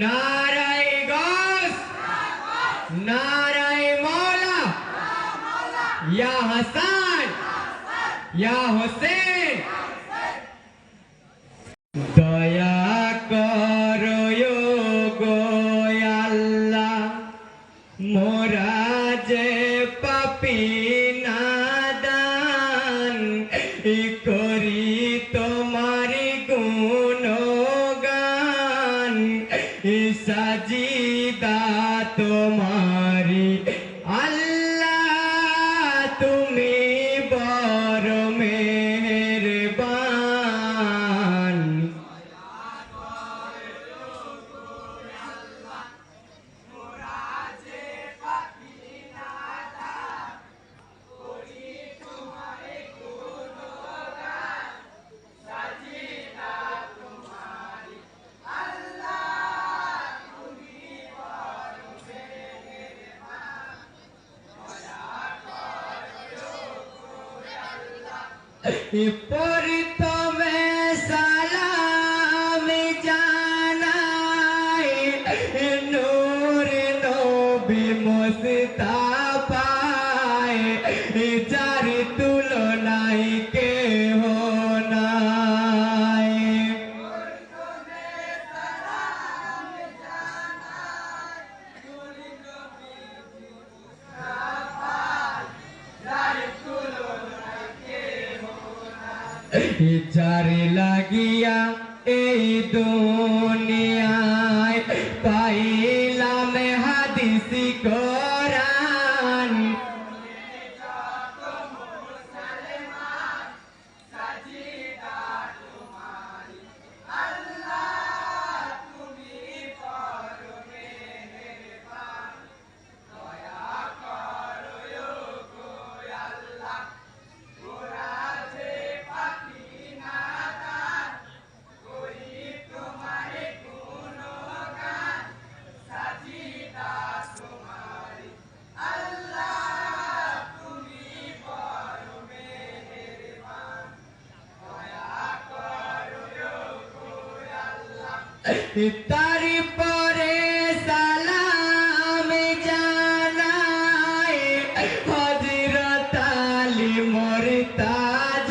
नाराए गौस, नाराए मौला, या हसन, या हुसैन। दया करो गो আল্লাহ, মোরা যে পাপী নাদান, করি তোমার গুণগান, সাজিদা তোমারি আল্লাহ, তুমি বড় মেহেরবান। पर तुम्हें सलाम जानाए, नूर नबी मुस्तफाए, जार तुलनाई केह নাই। যার লাগিয়া এই দুনিয়ায় পাইলাম হাদিস কোরআন, তারপরে সালাম জানাই হযরত আলী মুরতাজায়,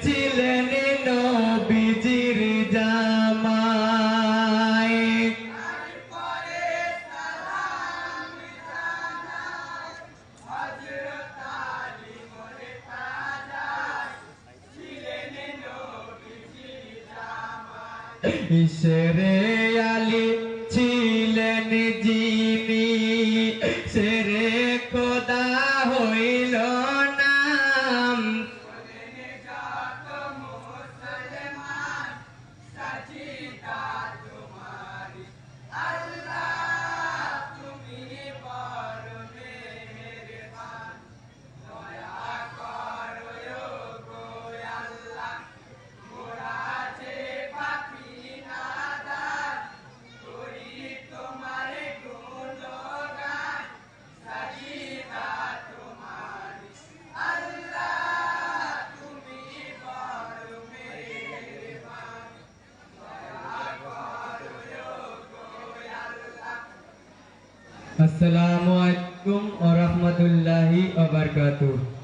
ছিলেন নবীজির জামাই। শেরে আলী ছিলেন যিনি, শেরে খোদা হইল নাম, আসসালামু আলাইকুম ওয়া রাহমাতুল্লাহি ওয়া বারাকাতুহু।